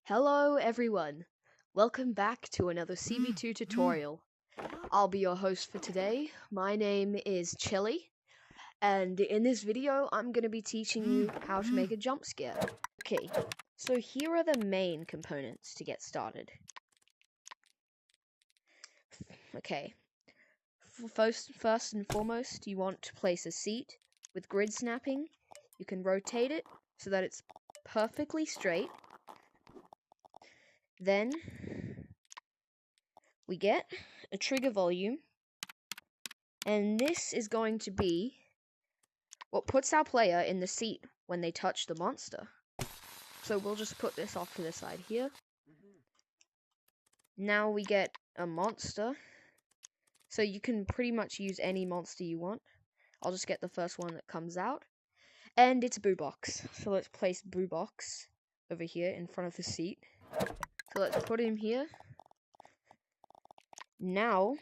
Hello everyone, welcome back to another CV2 tutorial. I'll be your host for today. My name is Chili, and in this video I'm going to be teaching you how to make a jump scare. Okay, so here are the main components to get started. Okay, first and foremost, you want to place a seat with grid snapping. You can rotate it so that it's perfectly straight. Then we get a trigger volume, and this is going to be what puts our player in the seat when they touch the monster. So we'll just put this off to the side here. Now we get a monster, so you can pretty much use any monster you want. I'll just get the first one that comes out, and it's Boo Box. So let's place Boo Box over here in front of the seat. So let's put him here. Now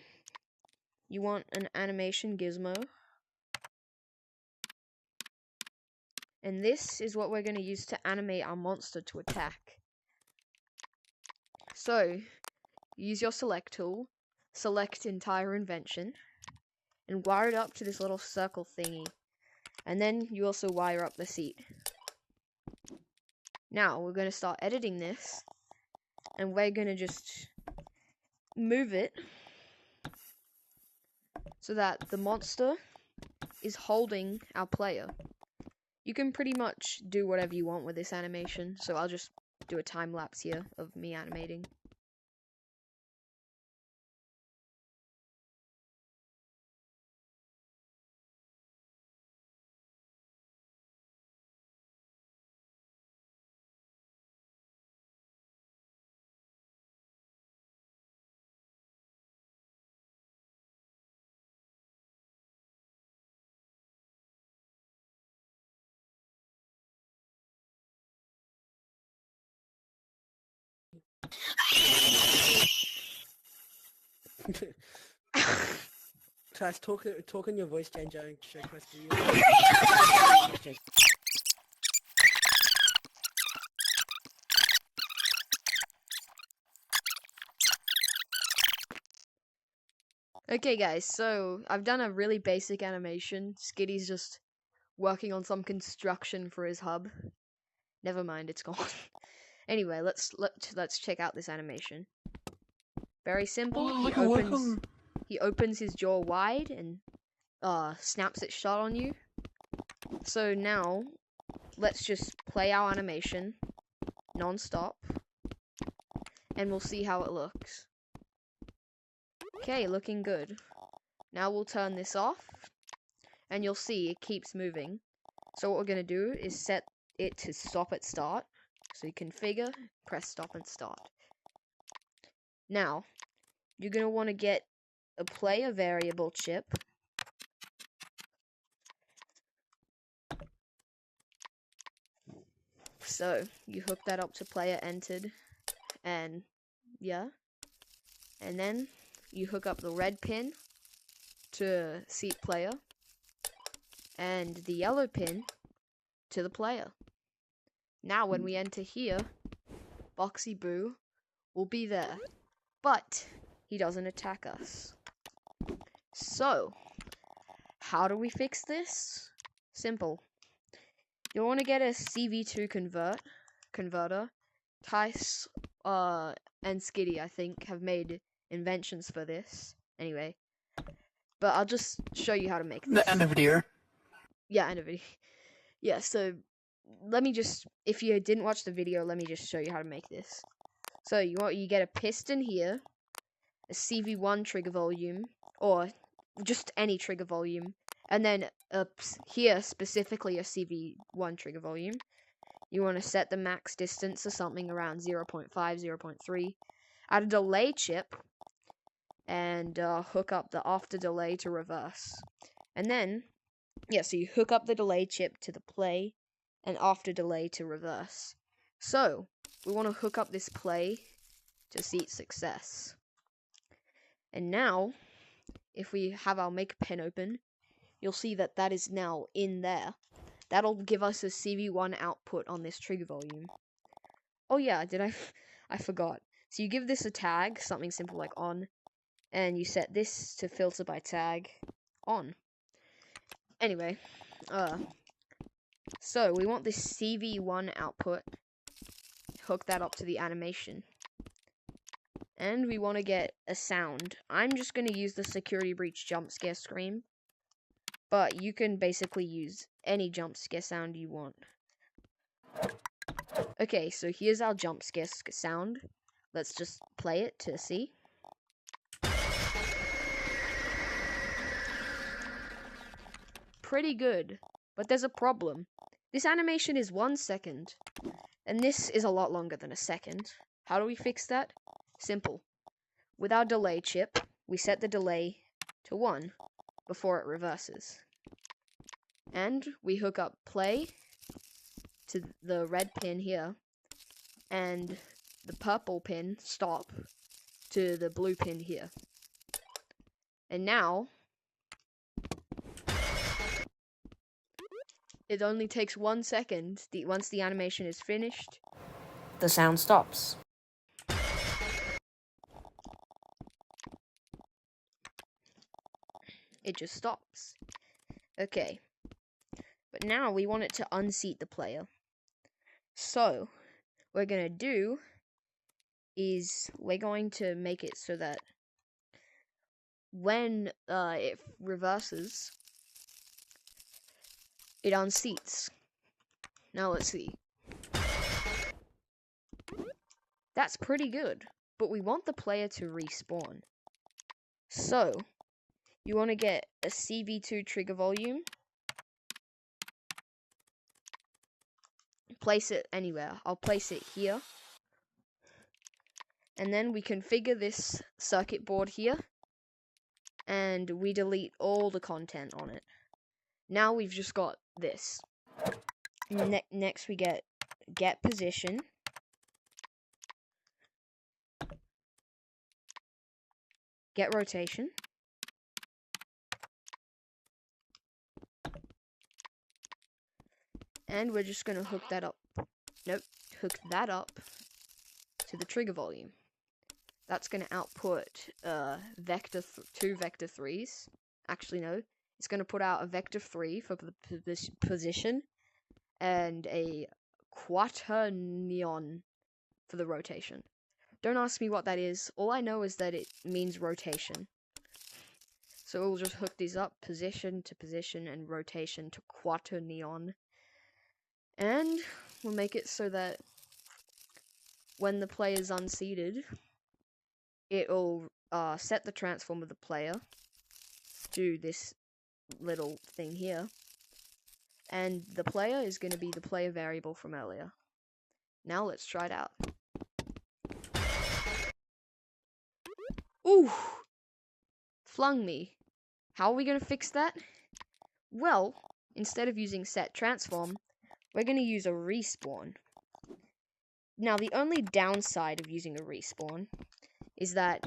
you want an animation gizmo, and this is what we're going to use to animate our monster to attack. So use your select tool, select entire invention, and wire it up to this little circle thingy. And then you also wire up the seat. Now we're going to start editing this, and we're going to just move it so that the monster is holding our player. You can pretty much do whatever you want with this animation, so I'll just do a time lapse here of me animating. Trash, talk in your voice changer and show quest for you. Okay guys, so I've done a really basic animation. Skitty's just working on some construction for his hub. Never mind, it's gone. Anyway, let's check out this animation. Very simple. He opens his jaw wide and snaps it shut on you. So now let's just play our animation non-stop, and we'll see how it looks. Okay, looking good. Now we'll turn this off, and you'll see it keeps moving. So what we're going to do is set it to stop at start. So you configure, press stop and start. Now, you're going to want to get a player variable chip. So, you hook that up to player entered, and yeah. And then, you hook up the red pin to seat player, and the yellow pin to the player. Now when we enter here, Boxy Boo will be there, but he doesn't attack us. So, how do we fix this? Simple. You'll want to get a CV2 converter. Tice and Skitty, I think, have made inventions for this. Anyway, but I'll just show you how to make this. The end of video. Yeah, end of video. Yeah, so let me just, if you didn't watch the video, let me just show you how to make this. So you get a piston here, a CV1 trigger volume, or just any trigger volume, and then here specifically a CV1 trigger volume. You want to set the max distance to something around 0.5, 0.3. Add a delay chip, and hook up the after delay to reverse. And then, yeah, so you hook up the delay chip to the play, and after delay to reverse. So, we want to hook up this play to seat success. And now, if we have our make pen open, you'll see that that is now in there. That'll give us a CV1 output on this trigger volume. Oh yeah, I forgot. So you give this a tag, something simple like on, and you set this to filter by tag on. Anyway, so we want this CV1 output. Hook that up to the animation. And we want to get a sound. I'm just going to use the security breach jump scare scream. But you can basically use any jump scare sound you want. Okay, so here's our jump scare sound. Let's just play it to see. Pretty good. But there's a problem. This animation is 1 second. And this is a lot longer than a second. How do we fix that? Simple. With our delay chip, we set the delay to 1 before it reverses. And we hook up play to the red pin here, and the purple pin stop to the blue pin here. And now, it only takes 1 second. Once the animation is finished, The sound stops. it just stops. Okay. But now we want it to unseat the player. So, what we're going to do is we're going to make it so that when it reverses, it unseats. Now let's see. That's pretty good, but we want the player to respawn. So, you want to get a CV2 trigger volume. Place it anywhere. I'll place it here. And then we configure this circuit board here. And we delete all the content on it. Now we've just got this. Next we get position. Get rotation. And we're just going to hook that up. Nope. Hook that up to the trigger volume. That's going to output two vector 3s. Actually, no. It's going to put out a vector 3 for the position and a quaternion for the rotation. Don't ask me what that is. All I know is that it means rotation. So we'll just hook these up, position to position and rotation to quaternion. And we'll make it so that when the player is unseated, it'll set the transform of the player to this little thing here. And the player is going to be the player variable from earlier. Now let's try it out. Ooh! Flung me. How are we going to fix that? Well, instead of using set transform, we're going to use a respawn. Now, the only downside of using a respawn is that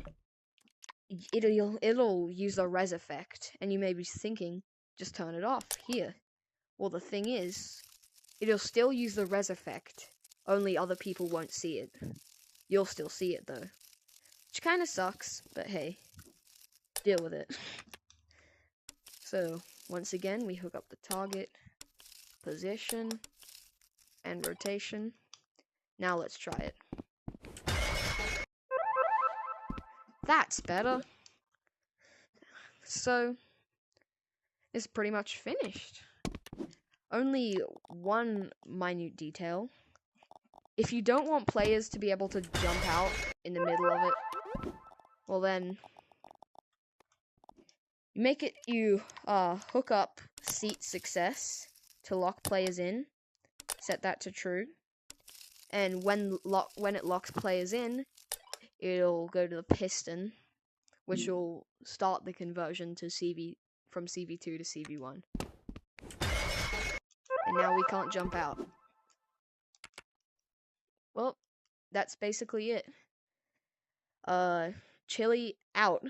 it'll use the res effect, and you may be thinking, just turn it off here. Well, the thing is, it'll still use the res effect, only other people won't see it. You'll still see it, though. Which kind of sucks, but hey, deal with it. So, once again, we hook up the target, position, and rotation. Now let's try it. That's better. So, it's pretty much finished. Only one minute detail. If you don't want players to be able to jump out in the middle of it, well then, you hook up seat success to lock players in. Set that to true. And when it locks players in, it'll go to the piston, which will start the conversion to from CV2 to CV1. And now we can't jump out. Well, that's basically it. Chili out.